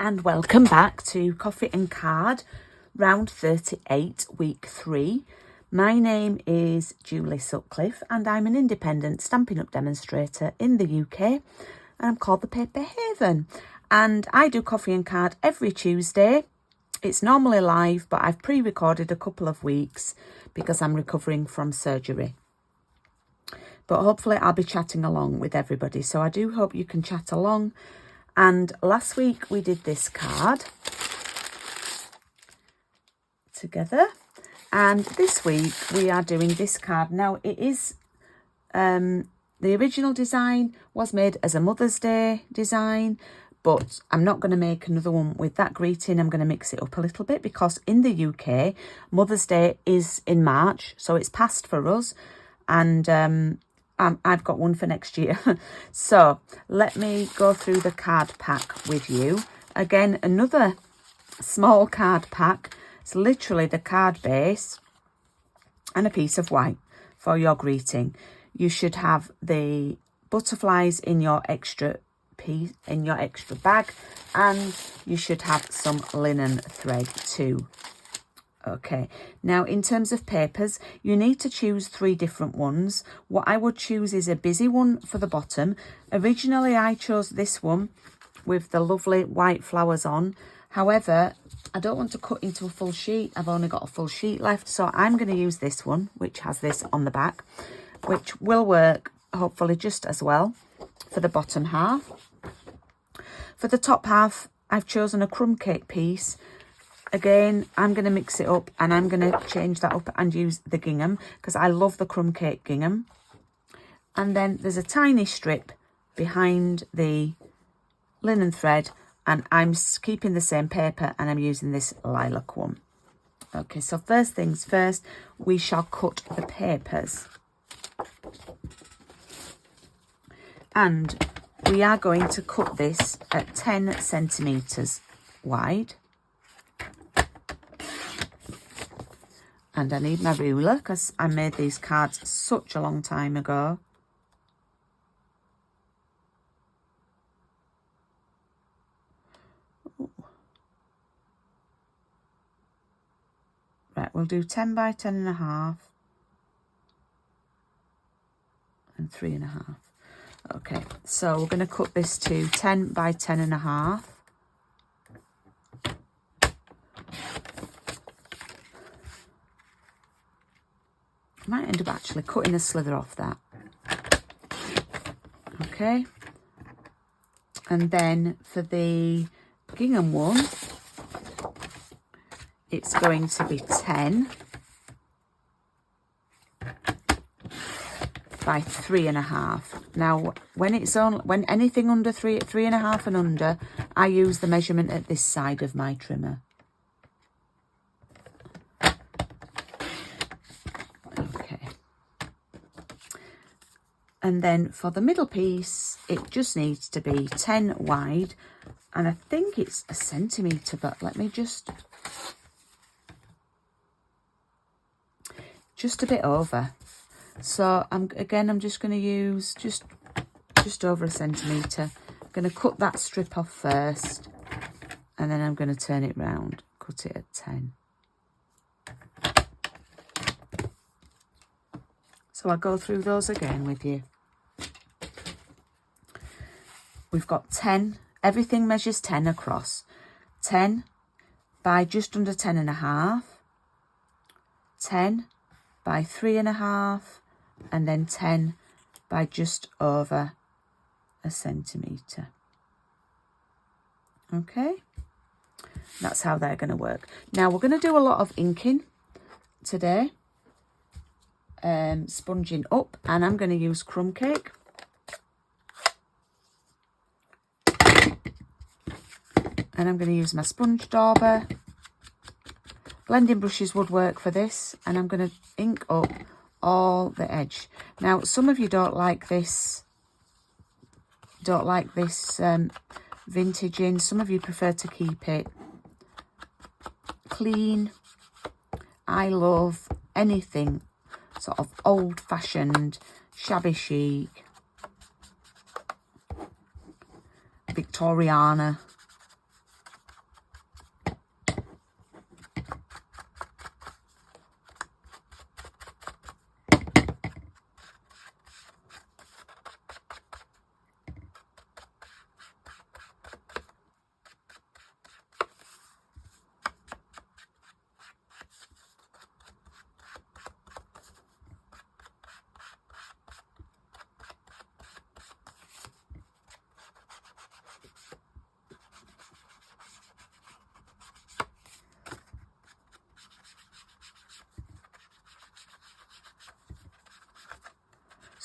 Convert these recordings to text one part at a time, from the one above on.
and welcome back to Coffee and Card, round 38, week 3. My name is Julie Sutcliffe and I'm an independent Stampin' Up demonstrator in the UK, and I'm called the Paper Haven. And I do Coffee and Card every Tuesday. It's normally live, but I've pre-recorded a couple of weeks because I'm recovering from surgery. But hopefully I'll be chatting along with everybody, so I do hope you can chat along. And last week we did this card together, and this week we are doing this card. Now it is the original design was made as a Mother's Day design, but I'm not going to make another one with that greeting. I'm going to mix it up a little bit because in the UK Mother's Day is in March, so it's past for us, and I've got one for next year. So let me go through the card pack with you. Again, another small card pack. It's literally the card base and a piece of white for your greeting. You should have the butterflies in your extra piece, in your extra bag, and you should have some linen thread too. Okay, now in terms of papers, you need to choose 3 different ones. What I would choose is a busy one for the bottom. Originally, I chose this one with the lovely white flowers on. However, I don't want to cut into a full sheet. I've only got a full sheet left, so I'm going to use this one, which has this on the back, which will work hopefully just as well for the bottom half. For the top half, I've chosen a crumb cake piece. Again, I'm going to mix it up and I'm going to change that up and use the gingham because I love the crumb cake gingham. And then there's a tiny strip behind the linen thread, and I'm keeping the same paper and I'm using this lilac one. Okay, so first things first, we shall cut the papers. And we are going to cut this at 10 centimetres wide. And I need my ruler because I made these cards such a long time ago. Ooh. Right, we'll do 10 by 10.5 and 3.5. Okay, so we're going to cut this to 10 by 10.5. I might end up actually cutting a slither off that. Okay. And then for the gingham one, it's going to be 10 by 3.5. Now, when anything under 3.5 and under, I use the measurement at this side of my trimmer. And then for the middle piece, it just needs to be 10 wide. And I think it's a centimetre, but let me just a bit over. So I'm just going to use just over a centimetre. I'm going to cut that strip off first, and then I'm going to turn it round, cut it at 10. So I'll go through those again with you. We've got 10, everything measures 10 across. 10 by just under 10.5, 10 by 3.5, and then 10 by just over a centimetre. Okay, that's how they're going to work. Now we're going to do a lot of inking today, sponging up, and I'm going to use crumb cake. And I'm going to use my sponge dauber. Blending brushes would work for this. And I'm going to ink up all the edge. Now, some of you don't like this vintage in. Some of you prefer to keep it clean. I love anything sort of old-fashioned, shabby chic, Victoriana.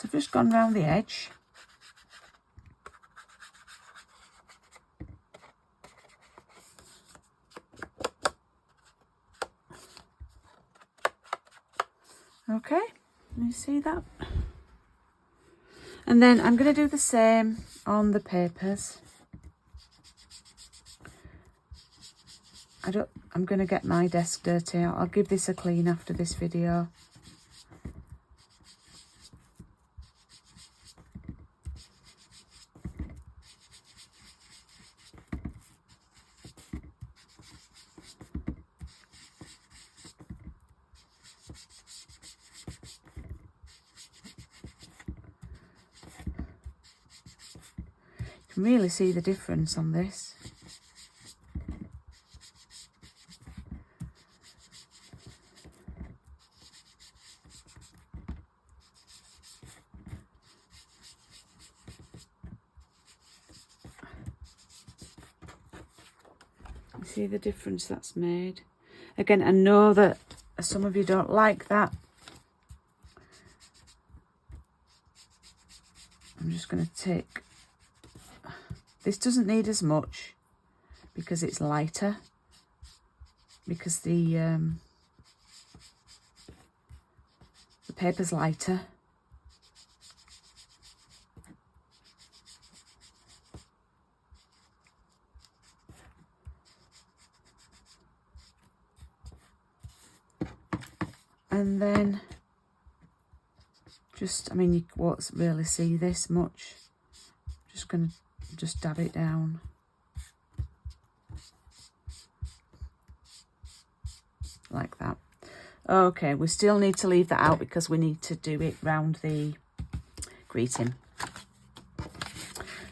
I've just gone round the edge. Okay, you see that? And then I'm going to do the same on the papers. I'm going to get my desk dirty out. I'll give this a clean after this video. You can really see the difference on this. See the difference that's made. Again, I know that some of you don't like that. I'm just going to take, this doesn't need as much because it's lighter, because the paper's lighter. And then just, I mean, you won't really see this much. Just going to just dab it down. Like that. Okay, we still need to leave that out because we need to do it round the greeting.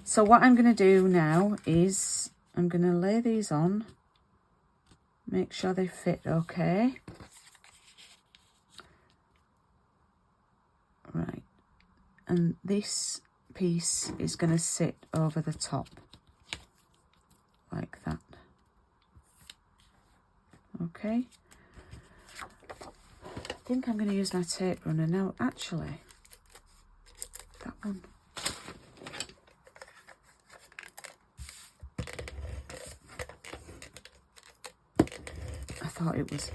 So what I'm going to do now is I'm going to lay these on. Make sure they fit okay. Right, and this piece is going to sit over the top like that. Okay, I think I'm going to use my tape runner now. Actually, that one. I thought it was.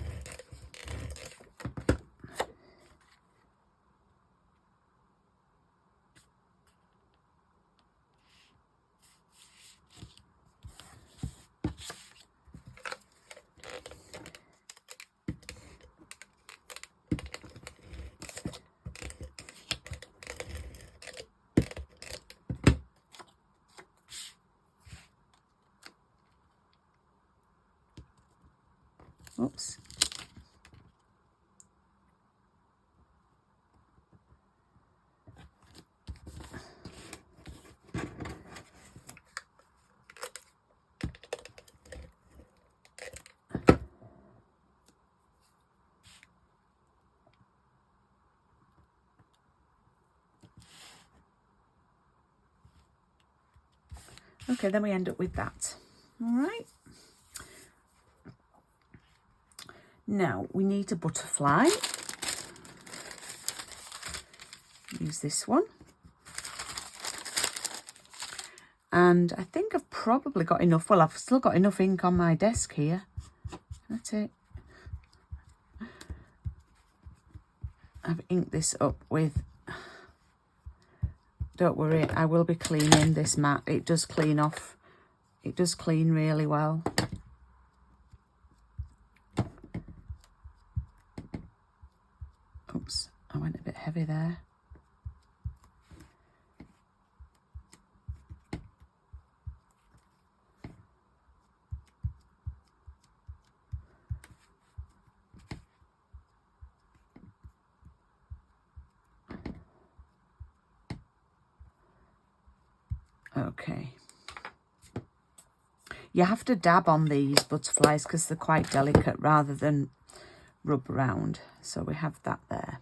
Oops. Okay, then we end up with that. All right. Now we need a butterfly. Use this one. And I think I've probably got enough. Well, I've still got enough ink on my desk here. That's it. I've inked this up with, don't worry, I will be cleaning this mat. It does clean off. It does clean really well. Oops, I went a bit heavy there. Okay. You have to dab on these butterflies because they're quite delicate rather than rub around. So we have that there.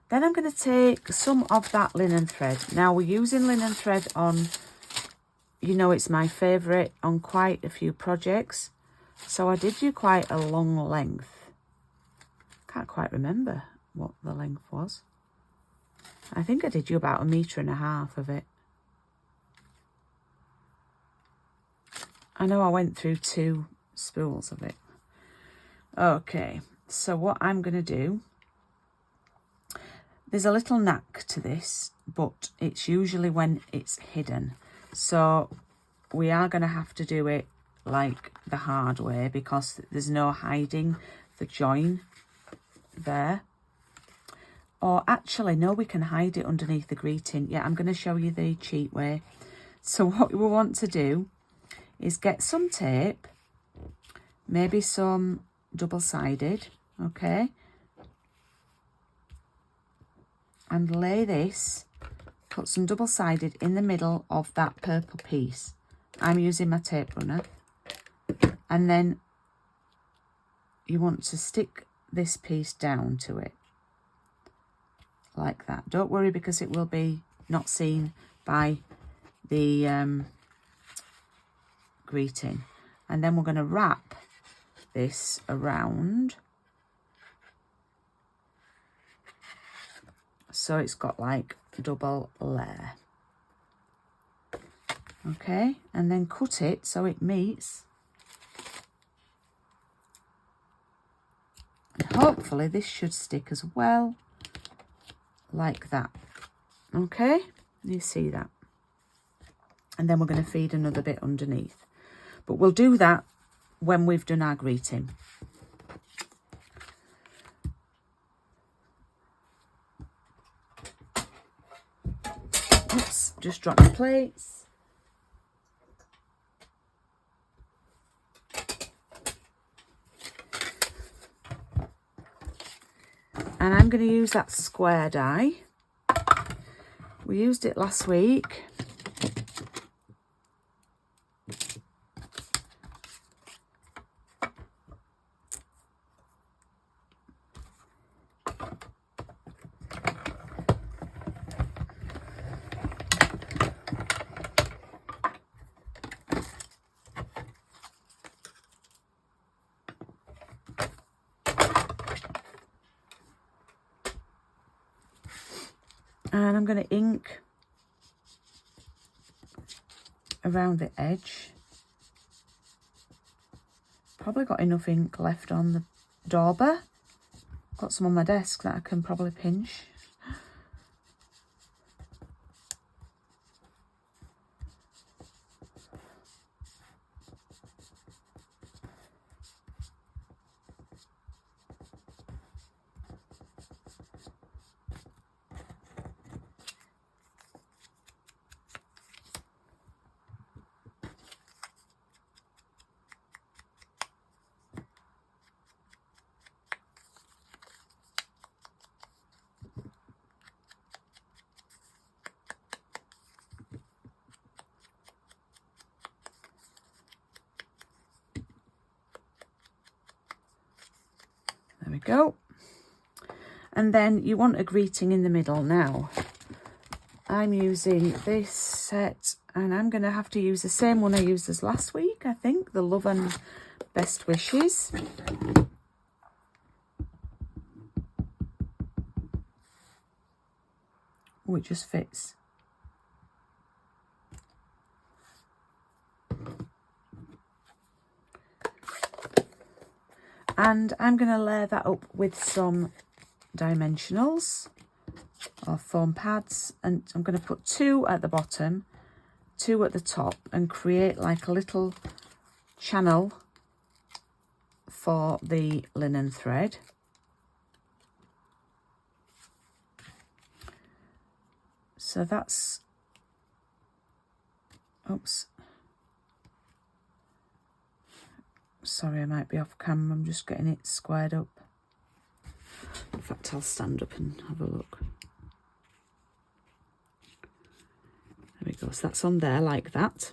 Then I'm going to take some of that linen thread. Now we're using linen thread on, you know, it's my favourite on quite a few projects. So I did do quite a long length. Can't quite remember what the length was. I think I did you about 1.5 meters of it. I know I went through 2 spools of it. Okay, so what I'm going to do, there's a little knack to this, but it's usually when it's hidden. So we are going to have to do it like the hard way, because there's no hiding the join there. Or actually, no, we can hide it underneath the greeting. Yeah, I'm going to show you the cheat way. So what we want to do is get some tape, maybe some double-sided, okay? And lay this, put some double-sided in the middle of that purple piece. I'm using my tape runner. And then you want to stick this piece down to it. Like that. Don't worry, because it will be not seen by the greeting. And then we're going to wrap this around, so it's got like double layer. Okay, and then cut it so it meets. And hopefully this should stick as well, like that. Okay, you see that? And then we're going to feed another bit underneath. But we'll do that when we've done our greeting. Oops, just dropped the plates. And I'm going to use that square die. We used it last week. And I'm going to ink around the edge. Probably got enough ink left on the dauber. Got some on my desk that I can probably pinch. There we go. And then you want a greeting in the middle. Now I'm using this set, and I'm going to have to use the same one I used as last week, I think, the Love and Best Wishes. Oh, it just fits. And I'm going to layer that up with some dimensionals or foam pads, and I'm going to put 2 at the bottom, 2 at the top, and create like a little channel for the linen thread. So that's, oops, sorry, I might be off camera, I'm just getting it squared up. In fact, I'll stand up and have a look. There we go, so that's on there like that.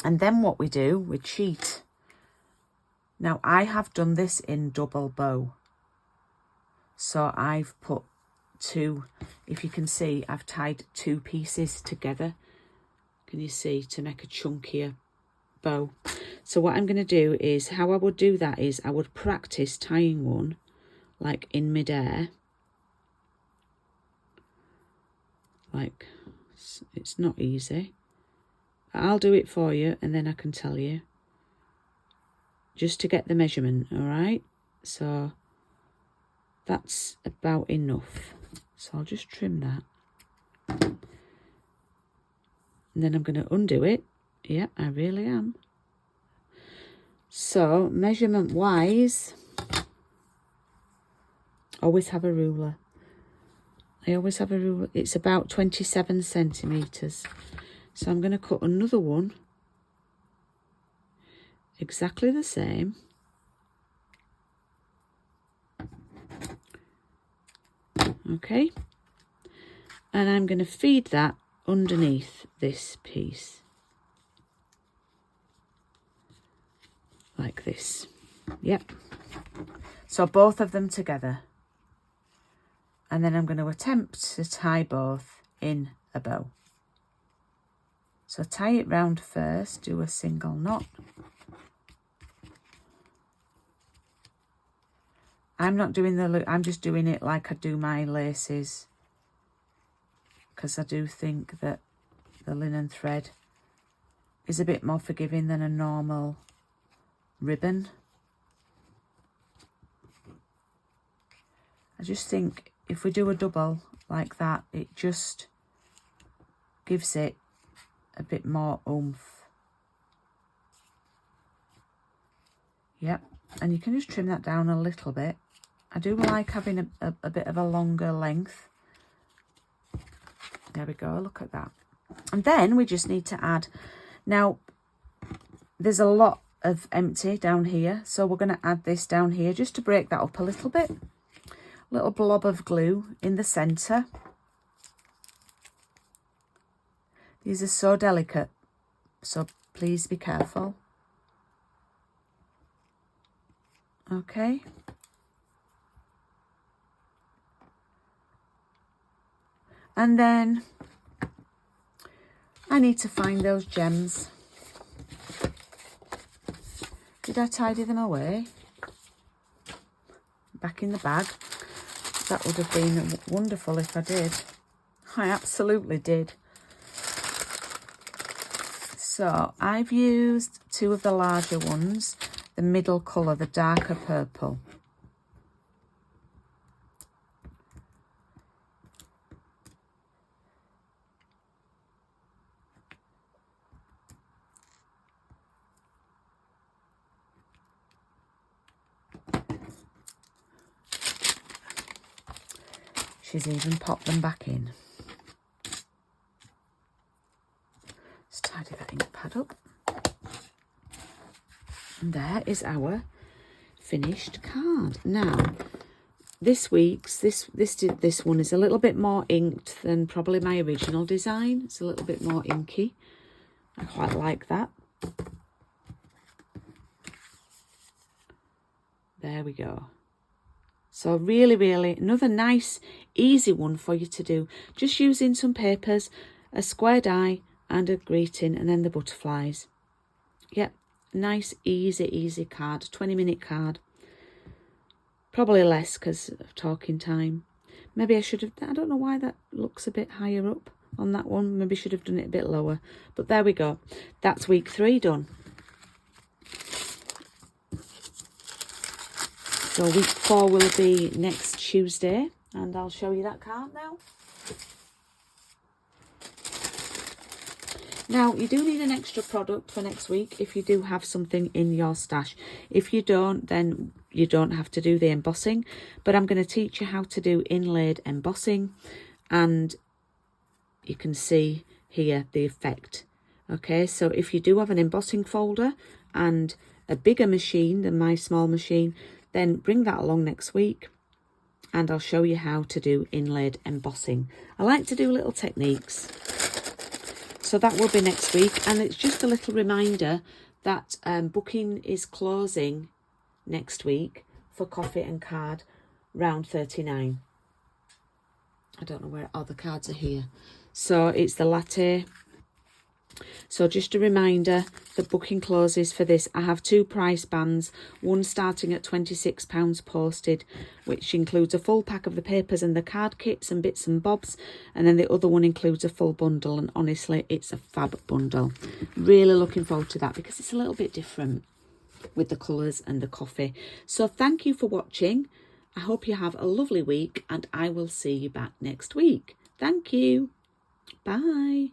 And then what we do, we cheat. Now I have done this in double bow. So I've put 2, if you can see, I've tied 2 pieces together. Can you see, to make a chunkier bow? So what I'm going to do is, how I would do that is I would practice tying one like in midair, like, it's not easy. I'll do it for you and then I can tell you. Just to get the measurement, all right? So that's about enough. So I'll just trim that. And then I'm going to undo it. Yep, I really am. So measurement wise, always have a ruler. I always have a ruler. It's about 27 centimetres. So I'm going to cut another one. Exactly the same. Okay. And I'm going to feed that underneath this piece. Like this. Yep. So both of them together. And then I'm going to attempt to tie both in a bow. So tie it round first, do a single knot. I'm not doing the loop, I'm just doing it like I do my laces. Because I do think that the linen thread is a bit more forgiving than a normal ribbon. I just think if we do a double like that, it just gives it a bit more oomph. Yep, and you can just trim that down a little bit. I do like having a bit of a longer length. There we go, look at that. And then we just need to add, now there's a lot of empty down here, so we're going to add this down here just to break that up a little bit. Little blob of glue in the centre. These are so delicate, so please be careful. Okay. And then I need to find those gems. Did I tidy them away? Back in the bag. That would have been wonderful if I did. I absolutely did. So I've used two of the larger ones, the middle colour, the darker purple. She's even popped them back in. Let's tidy that ink pad up. And there is our finished card. Now, this week's, this one is a little bit more inked than probably my original design. It's a little bit more inky. I quite like that. There we go. So really, really, another nice, easy one for you to do. Just using some papers, a square die and a greeting, and then the butterflies. Yep, nice, easy card, 20-minute card. Probably less because of talking time. Maybe I should have, I don't know why that looks a bit higher up on that one. Maybe I should have done it a bit lower. But there we go. That's week 3 done. So week 4 will be next Tuesday, and I'll show you that card now. Now, you do need an extra product for next week if you do have something in your stash. If you don't, then you don't have to do the embossing, but I'm going to teach you how to do inlaid embossing, and you can see here the effect. Okay, so if you do have an embossing folder and a bigger machine than my small machine, then bring that along next week and I'll show you how to do inlaid embossing. I like to do little techniques. So that will be next week, and it's just a little reminder that booking is closing next week for coffee and card round 39. I don't know where, oh, the cards are here. So it's the latte So just a reminder, the booking closes for this. I have 2 price bands, one starting at £26 posted, which includes a full pack of the papers and the card kits and bits and bobs, and then the other one includes a full bundle, and honestly it's a fab bundle. Really looking forward to that because it's a little bit different with the colours and the coffee. So thank you for watching. I hope you have a lovely week and I will see you back next week. Thank you. Bye.